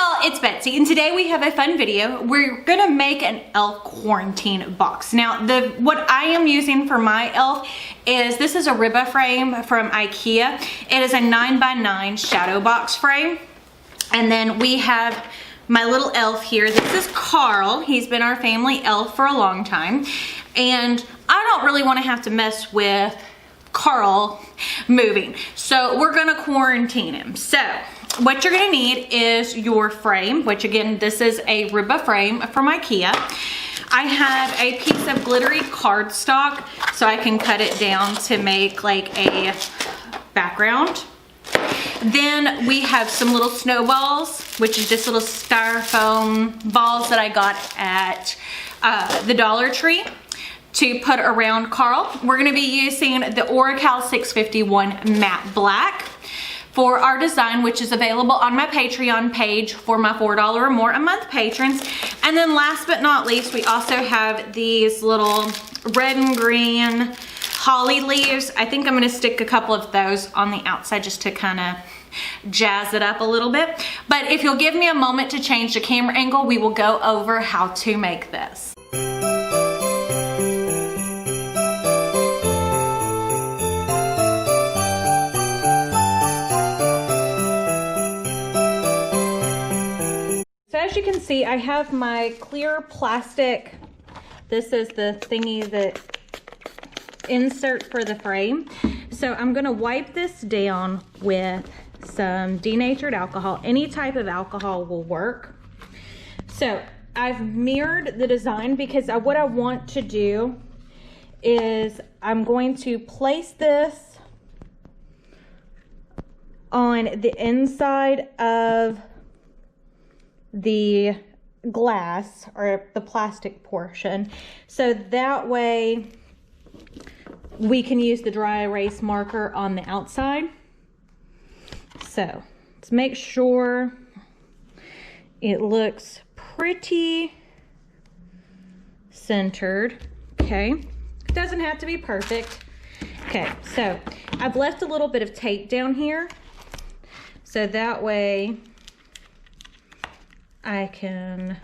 y'all, it's Betsy, and today we have a fun video. We're gonna make an elf quarantine box. Now, what I am using for my elf is, this is a Riba frame from IKEA. It is a 9x9 shadow box frame. And then we have my little elf here. This is Carl. He's been our family elf for a long time. And I don't really want to have to mess with Carl moving. So we're gonna quarantine him. So what you're gonna need is your frame, which again, this is a Riba frame from IKEA. I have a piece of glittery cardstock so I can cut it down to make like a background. Then we have some little snowballs, which is just little styrofoam balls that I got at the Dollar Tree to put around Carl. We're gonna be using the Oracal 651 matte black for our design, which is available on my Patreon page for my $4 or more a month patrons. And then last but not least, we also have these little red and green holly leaves. I think I'm gonna stick a couple of those on the outside just to kind of jazz it up a little bit. But if you'll give me a moment to change the camera angle, we will go over how to make this. So as you can see, I have my clear plastic. This is the thingy that insert for the frame. So I'm gonna wipe this down with some denatured alcohol. Any type of alcohol will work. So I've mirrored the design because what I want to do is I'm going to place this on the inside of the glass or the plastic portion, so that way we can use the dry erase marker on the outside. So let's make sure it looks pretty centered. Okay, it doesn't have to be perfect. Okay, so I've left a little bit of tape down here so that way I can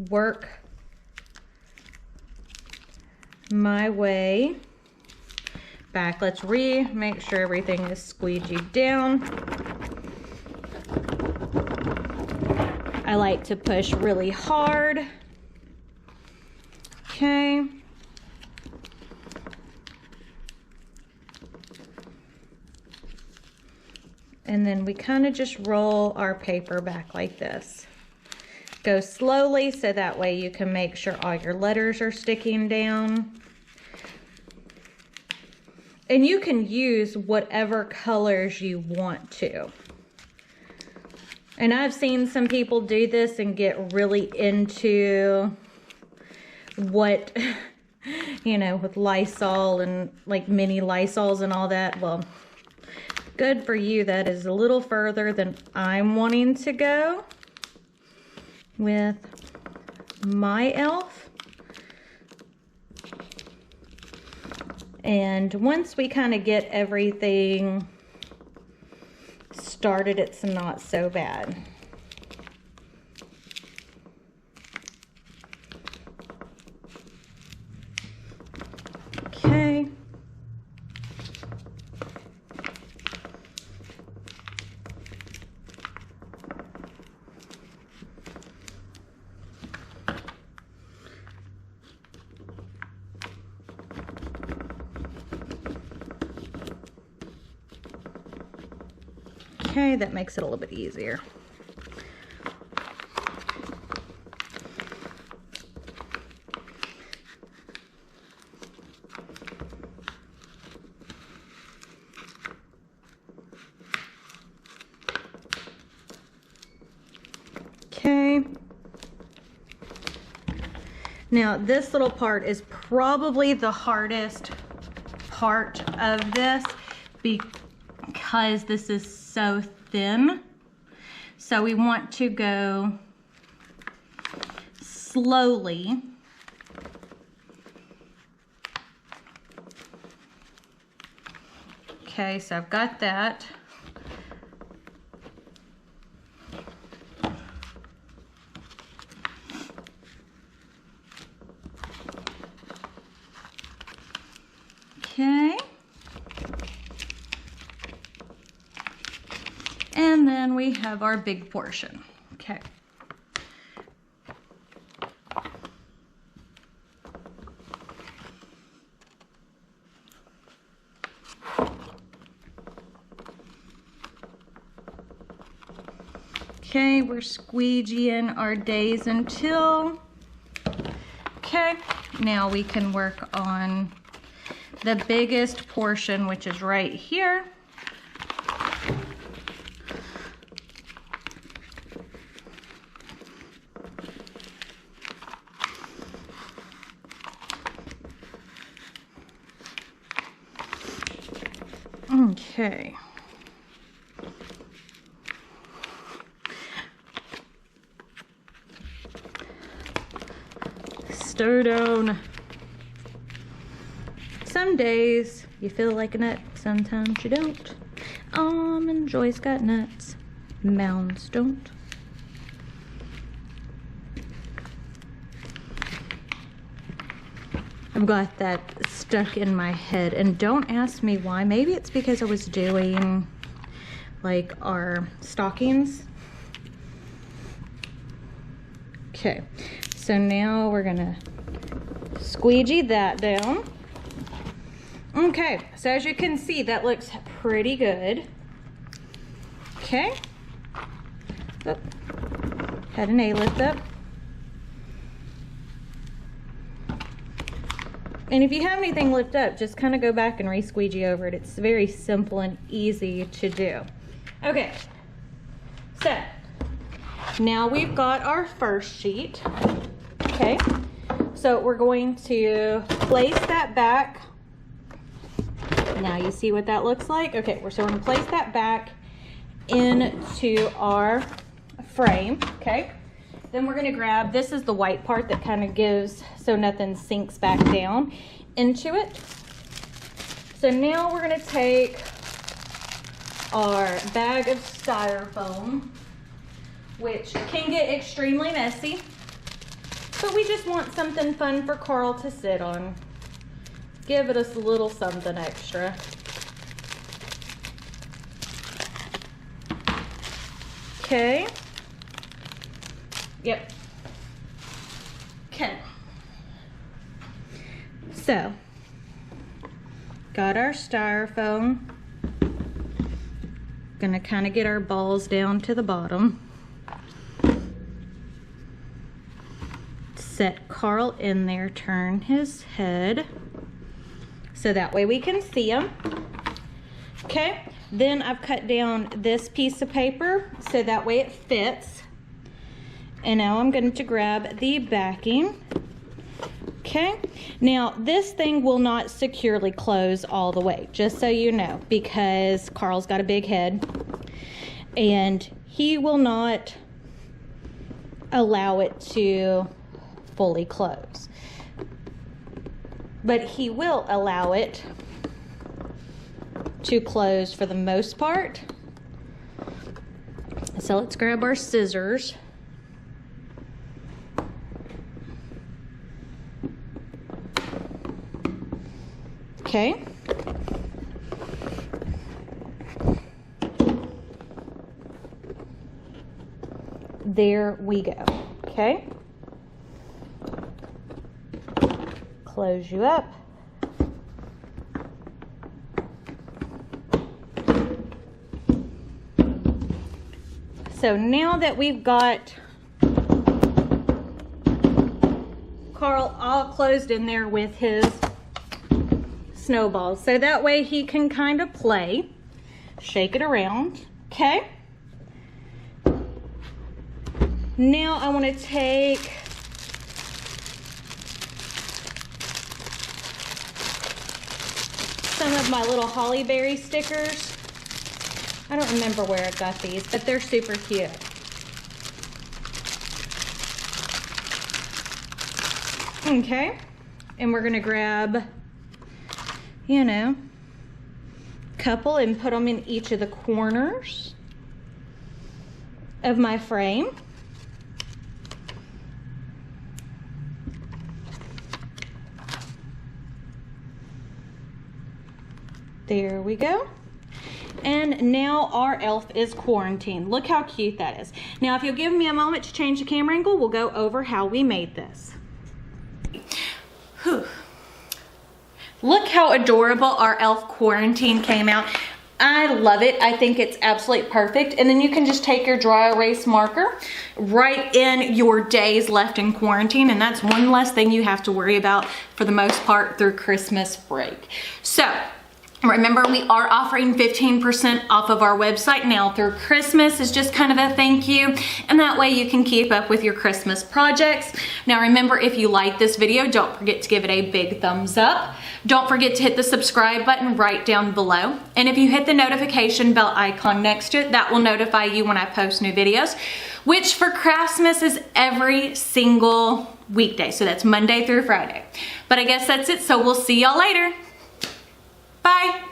work my way back. Let's make sure everything is squeegeed down. I like to push really hard. Okay. And then we kind of just roll our paper back like this. Go slowly so that way you can make sure all your letters are sticking down. And you can use whatever colors you want to. And I've seen some people do this and get really into what, you know, with Lysol and like mini Lysols and all that. Well, good for you. That is a little further than I'm wanting to go with my elf. And once we kind of get everything started, it's not so bad. Okay. Okay, that makes it a little bit easier. Okay. Now this little part is probably the hardest part of this because this is so thin. So we want to go slowly. Okay, so I've got that. then we have our big portion. Okay. Okay, we're squeegeeing our days until. Okay, now we can work on the biggest portion, which is right here. Okay. Stir down. Some days you feel like a nut, sometimes you don't. Almond Joy's got nuts, mounds don't. I've got that stuck in my head, and don't ask me why. Maybe it's because I was doing like our stockings. Okay, so now we're gonna squeegee that down. Okay, so as you can see, that looks pretty good. Okay. Oh, had an A lift up. And if you have anything lift up, just kind of go back and re-squeegee over it. It's very simple and easy to do. Okay, so now we've got our first sheet. Okay, so we're going to place that back. Now you see what that looks like? Okay, so we're gonna place that back into our frame, okay? Then we're gonna grab, this is the white part that kind of gives so nothing sinks back down into it. So now we're gonna take our bag of styrofoam, which can get extremely messy, but we just want something fun for Carl to sit on. Give it a little something extra. Okay. Yep. Okay. So, got our styrofoam. Gonna kind of get our balls down to the bottom. Set Carl in there, turn his head, so that way we can see him. Okay, then I've cut down this piece of paper so that way it fits. And now I'm going to grab the backing. Okay, now this thing will not securely close all the way, just so you know, because Carl's got a big head and he will not allow it to fully close. But he will allow it to close for the most part. So let's grab our scissors. Okay. There we go. Okay. Close you up. So now that we've got Carl all closed in there with his snowballs, so that way he can kind of play, shake it around, okay? Now I want to take some of my little holly berry stickers. I don't remember where I got these, but they're super cute. Okay, and we're gonna grab, you know, a couple and put them in each of the corners of my frame. There we go. And now our elf is quarantined. Look how cute that is. Now, if you'll give me a moment to change the camera angle, we'll go over how we made this. Whew. Look how adorable our elf quarantine came out. I love it. I think it's absolutely perfect. And then you can just take your dry erase marker, write in your days left in quarantine, and that's one less thing you have to worry about for the most part through Christmas break. So remember, we are offering 15% off of our website now through Christmas. Is just kind of a thank you, and that way you can keep up with your Christmas projects. Now remember, if you like this video, don't forget to give it a big thumbs up. Don't forget to hit the subscribe button right down below. And if you hit the notification bell icon next to it, that will notify you when I post new videos, which for Craftmas is every single weekday. So that's Monday through Friday. But I guess that's it. So we'll see y'all later. Bye.